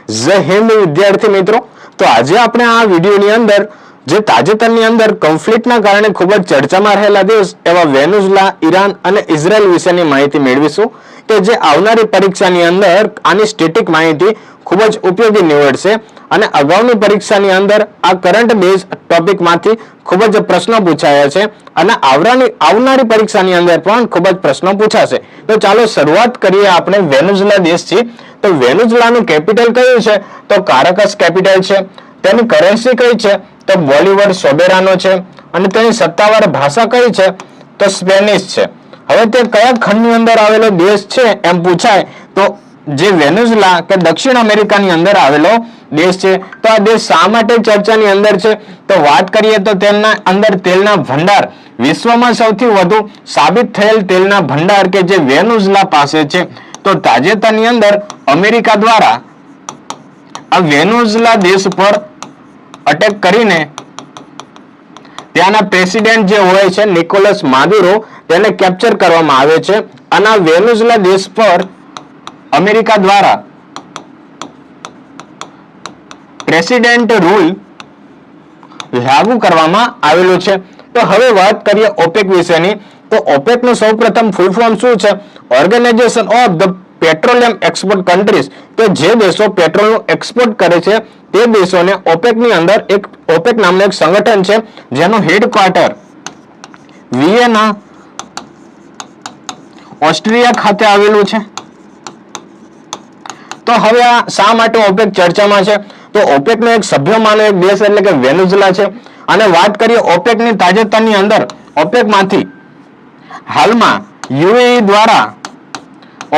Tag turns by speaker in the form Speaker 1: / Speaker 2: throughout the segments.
Speaker 1: જય હિન્દ વિદ્યાર્થી મિત્રો। તો આજે આપણે આ વિડીયોની અંદર જે તાજેતરની અંદર કોન્ફ્લિક્ટના કારણે ખૂબ જ ચર્ચામાં રહેલા દેશ એવા વેનેઝુએલા, ઈરાન અને ઇઝરાયલ વિશેની માહિતી મેળવીશું કે જે આવનારી પરીક્ષાની અંદર આની સ્ટેટિક માહિતી ખૂબ જ ઉપયોગી નીવડશે અને અગાઉની પરીક્ષાની અંદર આ કરંટ બેઝ ટોપિકમાંથી ખૂબ જ પ્રશ્નો પૂછાયા છે અને આવનારી પરીક્ષાની અંદર પણ ખૂબ જ પ્રશ્નો પૂછાશે। તો ચાલો શરૂઆત કરીએ આપણે વેનેઝુએલા દેશથી। તો વેનેઝુએલાનું કેપિટલ કયું છે? તો કારાકસ કેપિટલ છે। તેની કરન્સી કઈ છે? તો બોલિવર સોબેરાનો છે અને તેની સત્તાવાર ભાષા કઈ છે? તો સ્પેનિશ છે। હવે તે કયા ખંડની અંદર આવેલો દેશ છે એમ પૂછાય તો જે વેનેઝુએલા કે દક્ષિણ અમેરિકાની અંદર આવેલો દેશ છે। તો આ દેશ શા માટે ચર્ચાની અંદર છે? તો વાત કરીએ તો તેમના અંદર તેલના ભંડાર વિશ્વમાં સૌથી વધુ સાબિત થયેલ તેલના ભંડાર કે જે વેનેઝુએલા પાસે છે। તો તાજેતરની અંદર અમેરિકા દ્વારા આ વેનેઝુએલા દેશ પર અટેક કરીને ત્યાંના પ્રેસિડેન્ટ જે હોય છે નિકોલસ માદુરો તેને કેપ્ચર કરવામાં આવે છે અને આ વેનેઝુએલા દેશ પર અમેરિકા દ્વારા પ્રેસિડેન્ટ રૂલ લાગુ કરવામાં આવેલું છે। તો હવે વાત કરીએ ઓપેક વિશેની। તો ઓપેક નું સૌપ્રથમ ફૂલ ફોર્મ શું છે? Organisation of the petroleum export countries, કે જે દેશો પેટ્રોલનું એક્સપોર્ટ કરે છે તે દેશોને ઓપેકની અંદર એક ઓપેક નામનું એક સંગઠન છે જેનું હેડક્વાર્ટર વિયેના ઓસ્ટ્રિયા ખાતે આવેલું છે। તો હવે આ શા માટે ઓપેક ચર્ચામાં છે? તો ઓપેકનો એક સભ્યમાંનો એક દેશ એટલે કે વેનેઝુએલા છે અને વાત કરીએ ઓપેકની તાજેતરની અંદર ઓપેકમાંથી હાલમાં યુએઈ દ્વારા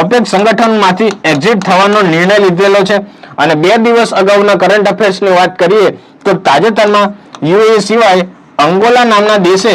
Speaker 1: ઓપેક સંગઠનમાંથી એક્ઝિટ થવાનો નિર્ણય લીધેલો છે અને 2 દિવસ અગાઉના કરંટ અફેર્સની વાત કરીએ તો તાજેતરમાં યુએઈ સિવાય અંગોલા નામના દેશે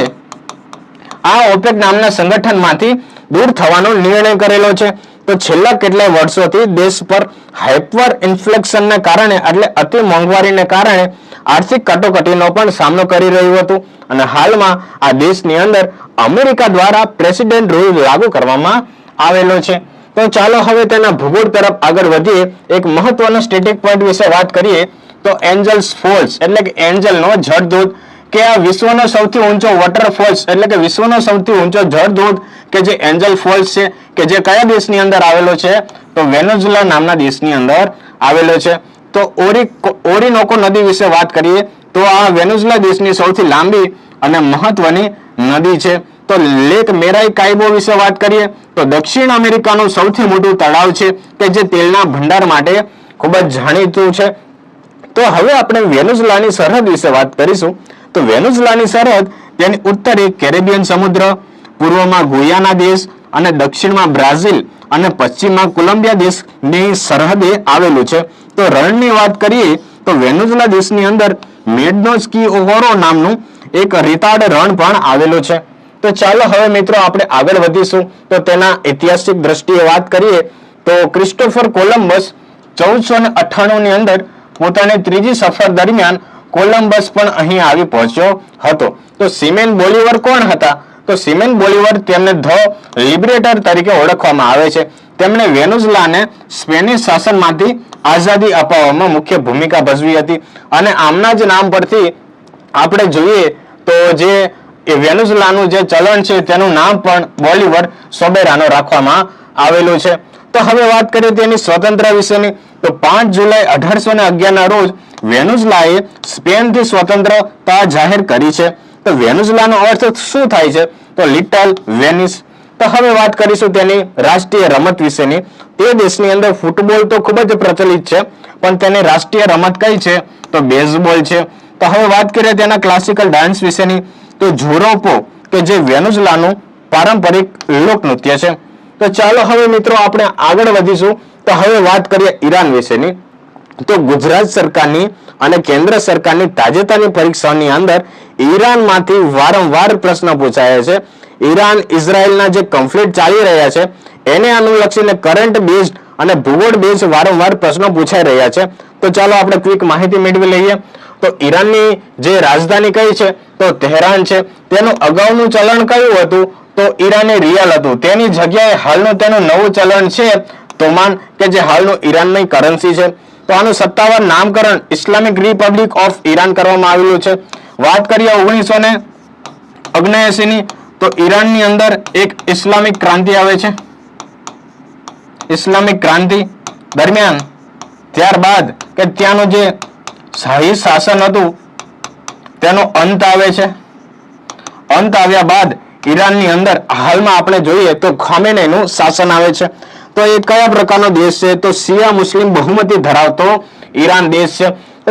Speaker 1: આ ઓપેક નામના સંગઠનમાંથી દૂર થવાનો નિર્ણય કરેલો છે। તો છેલ્લા કેટલાય વર્ષોથી દેશ પર હાઇપર ઇન્ફ્લેશનને કારણે એટલે અતિ મોંઘવારીને કારણે આર્થિક કટોકટીનો પણ સામનો કરી રહ્યું હતું અને હાલમાં આ દેશની અંદર અમેરિકા દ્વારા પ્રેસિડેન્ટ રૂલ લાગુ કરવામાં આવેલો છે। તો ચાલો હવે તેના ભૂગોળ તરફ આગળ વધીએ। એક મહત્વનો સ્ટેટિક પોઈન્ટ વિશે વાત કરીએ તો એન્જલ્સ ફોલ્સ એટલે કે એન્જલનો જળધોધ, કે આ વિશ્વનો સૌથી ઊંચો વોટરફોલ્સ એટલે કે વિશ્વનો સૌથી ઊંચો જળધોધ કે જે એન્જલ ફોલ્સ છે કે જે કયા દેશની અંદર આવેલો છે? તો વેનેઝુએલા નામના દેશની અંદર આવેલો છે। તો ઓરિનોકો નદી વિશે વાત કરીએ તો આ વેનેઝુએલા દેશની સૌથી લાંબી અને મહત્વની નદી છે। તો લેક મેરાઇકાઇબો વિશે વાત કરીએ તો દક્ષિણ અમેરિકાનું સૌથી મોટું તળાવ છે કે જે તેલના ભંડાર માટે ખૂબ જ જાણીતું છે। તો હવે આપણે વેનેઝુએલાની સરહદ વિશે વાત કરીશું। તો વેનેઝુએલાની સરહદ તેની ઉત્તરે કેરેબિયન સમુદ્ર, પૂર્વમાં ગુયાના દેશ અને દક્ષિણમાં બ્રાઝિલ અને પશ્ચિમમાં કોલંબિયા દેશની સરહદે આવેલું છે। તો રણની વાત કરીએ તો વેનેઝુએલા દેશની અંદર મેડનોસ કી ઓહોરો નામનું એક રેતાળ રણ પણ આવેલું છે। તો ચાલો હવે મિત્રો આપણે આગળ વધીશું। તો તેના ઐતિહાસિક દ્રષ્ટિએ વાત કરીએ તો ક્રિસ્ટોફર કોલંબસ 1498 ની અંદર પોતાની ત્રીજી સફર દરમિયાન કોલંબસ પણ અહીં આવી પહોંચ્યો હતો। તો સિમેન બોલિવર કોણ હતા? તો સિમેન બોલિવર તેમને ધ લિબરેટર તરીકે ઓળખવામાં આવે છે। તેમણે વેનેઝુએલાને સ્પેનિશ શાસનમાંથી આઝાદી અપાવવામાં મુખ્ય ભૂમિકા ભજવી હતી અને આમના જ નામ પરથી આપણે જોઈએ તો જે વેનેઝુએલાનું જે ચલણ છે તેનું નામ પણ બોલિવર સોબેરાનો રાખવામાં આવેલું છે। તો હવે વાત કરીએ તેની સ્વતંત્રતા વિશેની। તો 5 જુલાઈ 1811 ના રોજ વેનેઝુએલાએ સ્પેનથી સ્વતંત્રતા જાહેર કરી છે। તો વેનેઝુએલાનો અર્થ શું થાય છે? તો લિટલ વેનિસ। તો હવે વાત કરીશું તેની રાષ્ટ્રીય રમત વિશેની। તે દેશની અંદર ફૂટબોલ તો ખૂબ જ પ્રચલિત છે પણ તેની રાષ્ટ્રીય રમત કઈ છે? તો બેઝબોલ છે। તો હવે વાત કરીએ તેના ક્લાસિકલ ડાન્સ વિશેની। તો જોરોપો કે જે વેનેઝુએલાનું પારંપરિક લોકનૃત્ય છે। તો ચાલો હવે મિત્રો આપણે આગળ વધીશું। તો હવે વાત કરીએ ઈરાન વિશેની। તો ગુજરાત સરકારની અને કેન્દ્ર સરકારની તાજેતરની પરીક્ષાઓની અંદર ઈરાનમાંથી વારંવાર પ્રશ્ન પૂછાયા છે। ઈરાન ઇઝરાયલના જે કોન્ફ્લિક્ટ ચાલી રહ્યા છે એને અનુલક્ષીને કરંટ બેઝડ અને ભૂગોળ બેઝ વારંવાર પ્રશ્નો પૂછાઈ રહ્યા છે। તો ચાલો આપણે ક્વિક માહિતી મેળવી લઈએ। તો ઈરાનની જે રાજધાની કઈ છે? તો તહેરાન છે। તેનું અગાઉનું ચલણ કયું હતું? તો ઈરાની રિયાલ હતું। તેની જગ્યાએ હાલનું તેનું નવું ચલણ છે તોમાન કે જે હાલનું ઈરાનની કરન્સી છે. તો આનું સત્તાવાર નામકરણ ઇસ્લામિક રિપબ્લિક ઓફ ઈરાન કરવામાં આવેલું છે. વાત કરીએ 1979 ની, તો ઈરાનની અંદર એક ઇસ્લામિક ક્રાંતિ આવે છે. ઇસ્લામિક ક્રાંતિ દરમિયાન ત્યારબાદ કે ત્યાંનું જે શાહી શાસન હતું તેનો અંત આવે છે. અંત આવ્યા બાદ ઈરાનની અંદર હાલમાં આપણે જોઈએ તો ખામેનેઈનું શાસન આવે છે. તો એ કયા પ્રકારનો દેશ છે? તો શિયા મુસ્લિમ બહુમતી ધરાવતો ઈરાન દેશ છે.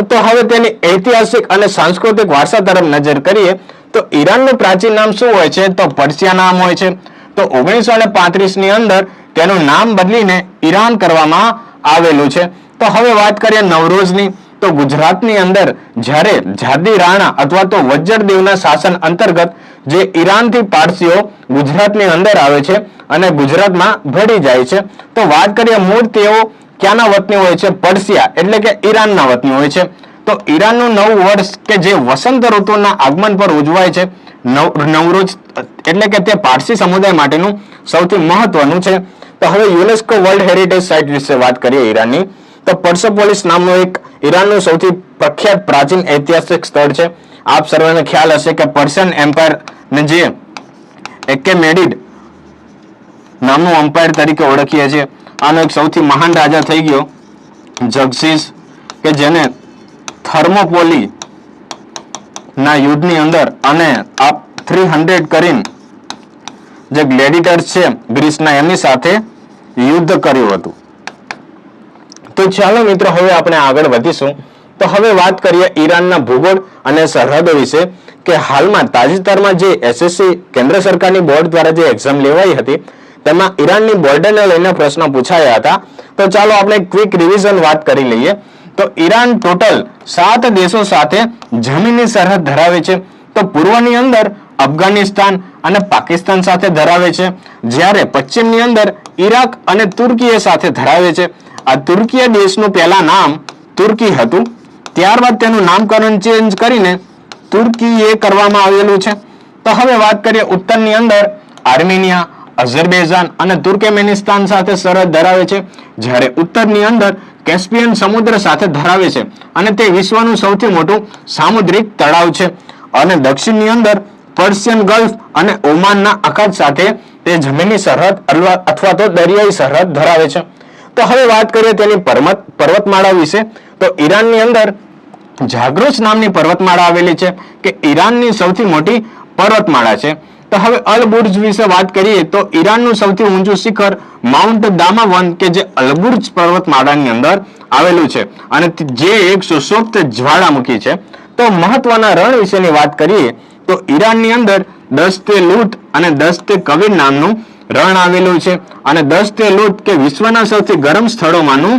Speaker 1: તો હવે તેની ઐતિહાસિક અને સાંસ્કૃતિક વારસા તરફ નજર કરીએ તો ઈરાનનું પ્રાચીન નામ શું હોય છે? તો પર્શિયા નામ હોય છે. તો 1935 ની અંદર તેનું નામ બદલીને ઈરાન કરવામાં આવેલું છે. તો હવે વાત કરીએ નવરોઝની, તો ગુજરાતની અંદર જ્યારે જાદી રાણા અથવા તો વજ્રદેવના શાસન અંતર્ગત જે ઈરાનથી પારસીઓ ગુજરાતની અંદર આવે છે અને ગુજરાતમાં ભળી જાય છે. તો વાત કરીએ મૂળ તેઓ ક્યાંના વતની હોય છે? પર્શિયા એટલે કે ઈરાનના વતની હોય છે. તો ઈરાનનું નવું વર્ષ કે જે વસંત ઋતુના આગમન પર ઉજવાય છે નવરોઝ, એટલે કે તે પારસી સમુદાય માટેનું સૌથી મહત્વનું છે. તો હવે યુનેસ્કો વર્લ્ડ હેરિટેજ સાઇટ વિશે વાત કરીએ ઈરાનની, તો પર્સેપોલિસ નામનું એક ઈરાનનું સૌથી પ્રખ્યાત પ્રાચીન ઐતિહાસિક સ્થળ છે. આપ સર્વેને ખ્યાલ હશે કે પર્શિયન એમ્પાયર ને જે એકેમેનિડ નામનું એમ્પાયર તરીકે ઓળખીએ છીએ. આનો એક સૌથી મહાન રાજા થઈ ગયો જગસીસ, કે જેને થર્મોપોલી ના યુદ્ધની અંદર અને આ 300 કરીને જે ગ્લેડિએટર્સ છે ગ્રીસના એમની સાથે યુદ્ધ કર્યું હતું. તો ચાલો મિત્રો હવે આપણે આગળ વધીશું. તો હવે વાત કરીએ ઈરાનના ભૂગોળ અને સરહદો વિશે, કે હાલમાં તાજેતરમાં જે એસએસસી કેન્દ્ર સરકારની બોર્ડ દ્વારા જે એક્ઝામ લેવાઈ હતી તેમાં ઈરાનની બોર્ડરને લઈને પ્રશ્નો પૂછાયા હતા. તો ચાલો આપણે ક્વિક રિવિઝન વાત કરી લઈએ. તો ઈરાન ટોટલ 7 દેશો સાથે જમીની સરહદ ધરાવે છે. તો પૂર્વની અંદર અફઘાનિસ્તાન અને પાકિસ્તાન સાથે ધરાવે છે, જ્યારે પશ્ચિમની અંદર ઈરાક અને તુર્કી સાથે ધરાવે છે. આ તુર્કી દેશનું પહેલા નામ તુર્કી હતું, ત્યારબાદ તેનું નામકરણ ચેન્જ કરીને તુર્કી કરવામાં આવેલું છે. તો હવે વાત કરીએ ઉત્તરની અંદર આર્મેનિયા, અઝરબૈજાન અને તુર્કમેનિસ્તાન સાથે સરહદ ધરાવે છે, જ્યારે ઉત્તરની અંદર કેસ્પિયન સમુદ્ર સાથે ધરાવે છે અને તે વિશ્વનું સૌથી મોટું સામુદ્રિક તળાવ છે. અને દક્ષિણની અંદર પર્શિયન ગલ્ફ અને ઓમાનના અખાત સાથે તે જમીની સરહદ અથવા તો દરિયાઈ સરહદ ધરાવે છે. તો હવે વાત કરીએ તેની પર્વતમાળા વિશે. તો ઈરાનની અંદર જાગ્રોસ નામની પર્વતમાળા આવેલી છે, કે ઈરાનની સૌથી મોટી પર્વતમાળા છે. તો હવે અલ બુર્જ વિશે વાત કરીએ તો ઈરાનનું સૌથી ઊંચું શિખર માઉન્ટ દામાવન કે જે અલબુર્જ પર્વતમાળાની અંદર આવેલું છે અને જે એક સુષુપ્ત જ્વાળામુખી છે. તો મહત્વના રણ વિશેની વાત કરીએ તો ઈરાનની અંદર દસ્તે લૂટ અને દસ્તે કબીર નામનું રણ આવેલું છે અને દસ્તે લૂટ કે વિશ્વના સૌથી ગરમ સ્થળોમાંનું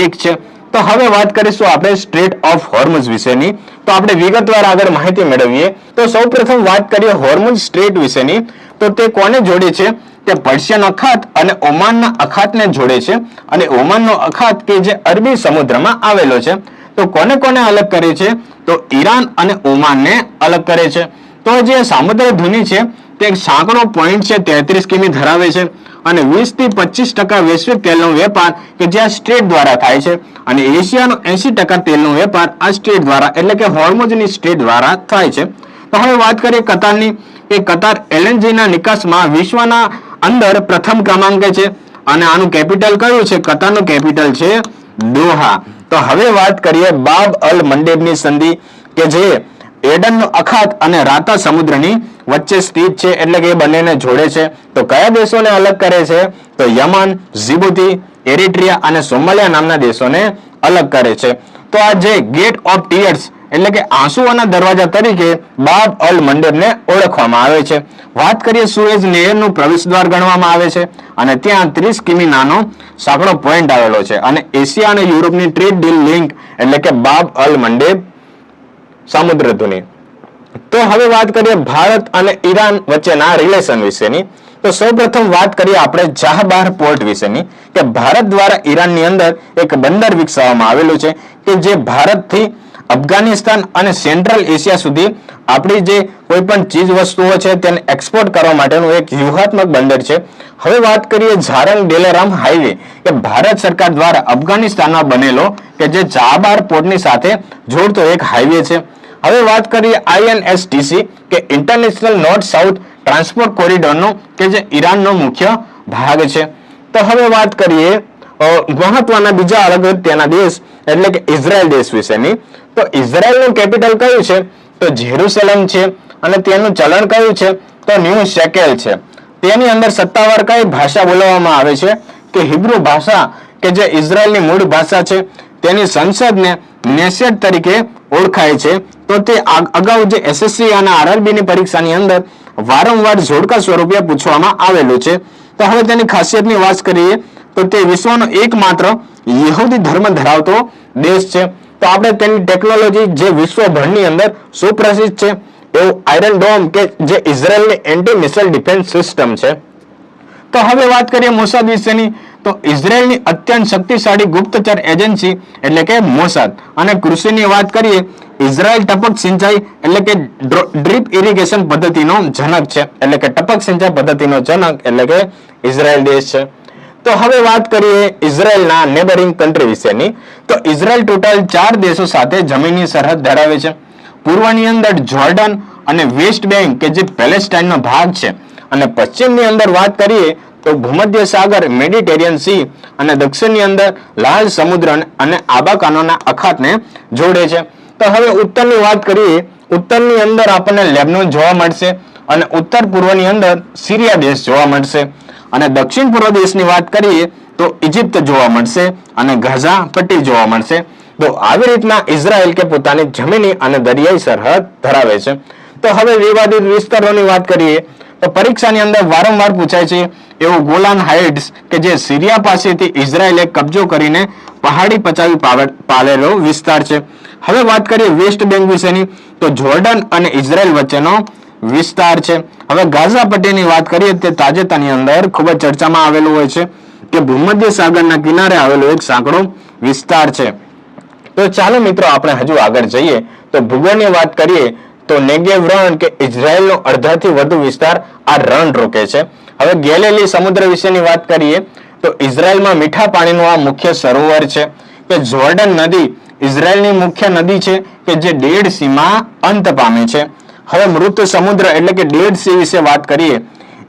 Speaker 1: એક છે. તો હવે વાત કરીશું આપણે સ્ટ્રેટ ઓફ હોર્મુઝ વિશેની. તો આપણે વિગતવાર આગળ માહિતી મેળવીએ. તો સૌપ્રથમ વાત કરીએ હોર્મુઝ સ્ટ્રેટ વિશેની. તો તે કોને જોડે છે? તે પર્શિયન અખાત અને ઓમાનના અખાતને જોડે છે, અને ઓમાનનો અખાત કે જે અરબી સમુદ્રમાં આવેલો છે. તો કોને કોને અલગ કરે છે? તો ઈરાન અને ઓમાનને અલગ કરે છે. તો જે સામુદ્ર ધુની છે તે સાંકડો પોઈન્ટ છે 33 કિમી ધરાવે છે અને 20 થી 25% વૈશ્વિક તેલનો વેપાર કે જે આ સ્ટ્રેટ દ્વારા થાય છે, અને એશિયાનો 80% તેલનો વેપાર આ સ્ટ્રેટ દ્વારા એટલે કે હોર્મુઝની સ્ટ્રેટ દ્વારા થાય છે. તો હવે વાત કરીએ કતારની, કે કતાર એલએનજીના નિકાસમાં વિશ્વના અંદર પ્રથમ ક્રમાંકે છે અને આનું કેપિટલ કયું છે? કતારનું કેપિટલ છે દોહા. તો હવે વાત કરીએ બાબ અલ મંડેબની સંધિ, કે જે એડનનો અખાત અને રાતા સમુદ્રની વચ્ચે સ્થિત છે, એટલે કે એ બંનેને જોડે છે. તો કયા દેશોને અલગ કરે છે? તો યમન, જીબુતી, એરિટ્રિયા અને સોમાલિયા નામના દેશોને અલગ કરે છે. તો આ જે ગેટ ઓફ ટીયર્સ એટલે કે આંસુઓના દરવાજા તરીકે બાબ અલ મંડેબને ઓળખવામાં આવે છે. વાત કરીએ સુએઝ નહેરનું પ્રવેશદ્વાર ગણવામાં આવે છે અને ત્યાં 30 કિમી નાનો સાંકડો પોઈન્ટ આવેલો છે, અને એશિયા અને યુરોપની ટ્રેડ ડીલ લિંક એટલે કે બાબ અલ મંડેબ સામુદ્ર ધુની. તો હવે વાત કરીએ ભારત અને ઈરાન વચ્ચેના રિલેશન વિશેની. તો સૌપ્રથમ વાત કરીએ આપણે ચાહબાર પોર્ટ વિશેની, કે ભારત દ્વારા ઈરાનની અંદર એક બંદર વિકસાવવામાં આવેલું છે, કે જે ભારતથી અફઘાનિસ્તાન અને સેન્ટ્રલ એશિયા સુધી આપણી જે કોઈ પણ ચીજ વસ્તુઓ છે તેને એક્સપોર્ટ કરવા માટેનું એક વ્યૂહાત્મક બંદર છે. હવે વાત કરીએ ઝારંગ ડેલારામ હાઈવે કે ભારત સરકાર દ્વારા અફઘાનિસ્તાનમાં બનેલો કે જે ચાબાર પોર્ટની સાથે જોડતો એક હાઈવે છે. હવે વાત કરીએ INSTC કે ઇન્ટરનેશનલ નોર્થ સાઉથ ટ્રાન્સપોર્ટ કોરિડોરનો કે જે ઈરાનનો મુખ્ય ભાગ છે. તો હવે વાત કરીએ મહત્વના બીજા અગત્યના દેશ એટલે કે ઇઝરાયલ દેશ વિશેની. તો ઇઝરાયલનું કેપિટલ કયું છે? તો જેરુસલેમ છે. અને તેનું ચલણ કયું છે? તો ન્યૂ શેકેલ છે. તેની અંદર સત્તાવાર કઈ ભાષા બોલવામાં આવે છે? કે હિબ્રુ ભાષા કે જે ઇઝરાયલની મૂળ ભાષા છે. તેની સંસદને નેશેટ તરીકે ઓળખાય છે. તો તે અગાઉ જે SSC અને RRB ની પરીક્ષાની અંદર વારંવાર જોડકા સ્વરૂપે પૂછવામાં આવેલું છે. તો હવે તેની ખાસિયતની વાત કરીએ તો તે વિશ્વનો એકમાત્ર યહૂદી ધર્મ ધરાવતો દેશ છે. તો આપણે તેની ટેકનોલોજી જે વિશ્વભરની અંદર સુપ્રસિદ્ધ છે એવું આયરન ડોમ કે જે ઇઝરાયલની એન્ટી મિસાઇલ ડિફેન્સ સિસ્ટમ છે. તો હવે વાત કરીએ મોસાદ વિશેની. તો ઇઝરાયલની અત્યંત શક્તિશાળી ગુપ્તચર એજન્સી એટલે કે મોસાદ. અને કૃષિની વાત કરીએ ઇઝરાયલ ટપક સિંચાઈ એટલે કે ડ્રીપ ઇરિગેશન પદ્ધતિનો જનક છે. એટલે કે ટપક સિંચાઈ પદ્ધતિનો જનક એટલે કે ઇઝરાયલ દેશ છે. તો હવે વાત કરીએ ઇઝરાયલના નેબરિંગ કન્ટ્રી વિશેની. તો ઇઝરાયલ ટોટલ 4 દેશો સાથે જમીની સરહદ ધરાવે છે. પૂર્વની અંદર જોર્ડન અને વેસ્ટ બેંક કે જે પેલેસ્ટાઇનનો ભાગ છે. અને પશ્ચિમની અંદર વાત કરીએ તો ભૂમધ્ય સાગર મેડિટેરિયન સી અને દક્ષિણની અંદર લાલ સમુદ્ર અને આબાકાનોના અખાતને જોડે છે. તો હવે ઉત્તરની વાત કરીએ. ઉત્તરની અંદર આપણને લેબનોન જોવા મળશે અને ઉત્તર પૂર્વની અંદર સિરિયા દેશ જોવા મળશે. અને દક્ષિણ પૂર્વ દેશની વાત કરીએ તો ઇજિપ્ત જોવા મળશે અને ગાઝા પટ્ટી જોવા મળશે. તો આવી રીતના ઇઝરાયલ કે પોતાની જમીની અને દરિયાઈ સરહદ ધરાવે છે. તો હવે વિવાદિત વિસ્તારોની વાત કરીએ તો પરીક્ષાની અંદર વારંવાર પૂછાય છે એવું ગોલાન હાઇટ્સ કે જે સિરિયા પાસેથી ઇઝરાયલે કબજો કરીને પહાડી પચાવી પાલેલો વિસ્તાર છે. હવે વાત કરીએ વેસ્ટ બેંક વિશેની. તો જોર્ડન અને ઇઝરાયલ વચ્ચેનો વિસ્તાર છે. હવે ગાઝા પટ્ટીની વાત કરીએ તે તાજેતરની અંદર ખૂબ જ ચર્ચામાં આવેલું હોય છે કે ભૂમધ્ય સાગરના કિનારે આવેલો એક સાંકડો વિસ્તાર છે. તો ચાલો મિત્રો આપણે હજુ આગળ જઈએ. તો ભૂગોળની વાત કરીએ તો નેગેવ રણ કે ઇઝરાયલનો અડધાથી વધુ વિસ્તાર આ રણ રોકે છે. હવે ગેલેલી સમુદ્ર વિશેની વાત કરીએ તો ઇઝરાયલમાં મીઠા પાણીનું આ મુખ્ય સરોવર છે. કે જોર્ડન નદી ઇઝરાયલની મુખ્ય નદી છે કે જે ડેડ સીમાં અંત પામે છે. હવે મૃત સમુદ્ર એટલે કે ડેડ સી વિશે વાત કરીએ.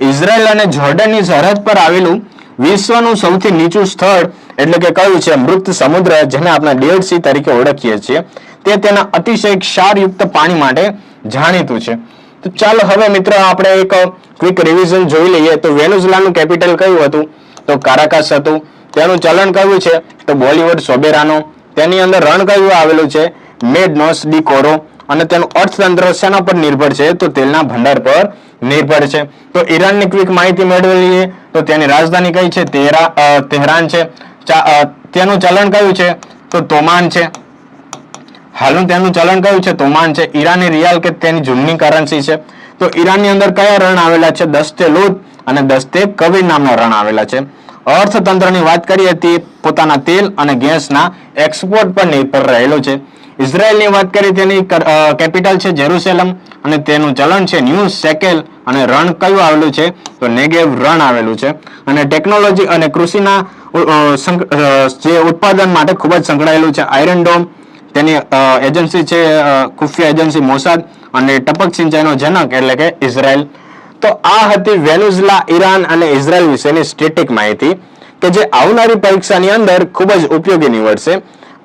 Speaker 1: ઇઝરાયલ અને જોર્ડનની સરહદ પર આવેલું વિશ્વનું સૌથી નીચું સ્થળ એટલે કે કયું છે? મૃત સમુદ્ર, જેને આપણે ડેડ સી તરીકે ઓળખીએ છીએ. તે તેના અતિશય ક્ષારયુક્ત પાણી માટે જાણીતું છે. તો ચાલો હવે મિત્રો આપણે એક ક્વિક રિવિઝન જોઈ લઈએ. તો વેનેઝુએલાનું કેપિટલ કયું હતું? તો કારાકાસ હતું. તેનું ચલણ કયું છે? તો બોલિવર સોબેરાનો. તેની અંદર રણ કયું આવેલું છે? મેડનોસ ડી કોરો. અને તેનું અર્થતંત્ર શેના પર નિર્ભર છે? તો તેલના ભંડાર પર નિર્ભર છે. તો ઈરાનની ક્વિક માહિતી મેળવી લઈએ. તો તેની રાજધાની કઈ છે? તેહરાન છે. તેનું ચલણ કયું છે? તો તોમાન છે. હાલનું તેનું ચલણ કયું છે? તોમાન છે. ઈરાની રિયાલ કે તેની જૂની કરન્સી છે. તો ઈરાનની અંદર કયા રણ આવેલા છે? દસ્તે લુદ અને દસ્તે કબીર નામના રણ આવેલા છે. અર્થતંત્રની વાત કરીએ તે પોતાના તેલ અને ગેસના એક્સપોર્ટ પર નિર્ભર રહેલો છે. ઇઝરાયલની વાત કરીએ તેની કેપિટલ છે જેરુસલેમ અને તેનું ચલણ છે ન્યૂ શેકેલ. અને રણ કયું આવેલું છે? તો નેગેવ રણ આવેલું છે. અને ટેકનોલોજી અને કૃષિના જે ઉત્પાદન માટે ખૂબ જ સંકળાયેલું છે આયરન ડોમ. તેની એજન્સી છે ખુફિયા એજન્સી મોસાદ. અને ટપક સિંચાઈનો જનક એટલે કે ઇઝરાયલ. તો આ હતી વેનેઝુએલા, ઈરાન અને ઇઝરાયલ વિશેની સ્ટેટિક માહિતી કે જે આવનારી પરીક્ષાની અંદર ખૂબ જ ઉપયોગી નીવડશે.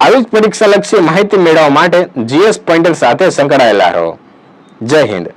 Speaker 1: આવી જ પરીક્ષાલક્ષી માહિતી મેળવવા માટે GS પોઈન્ટર સાથે સંકળાયેલા રહો. જય હિન્દ.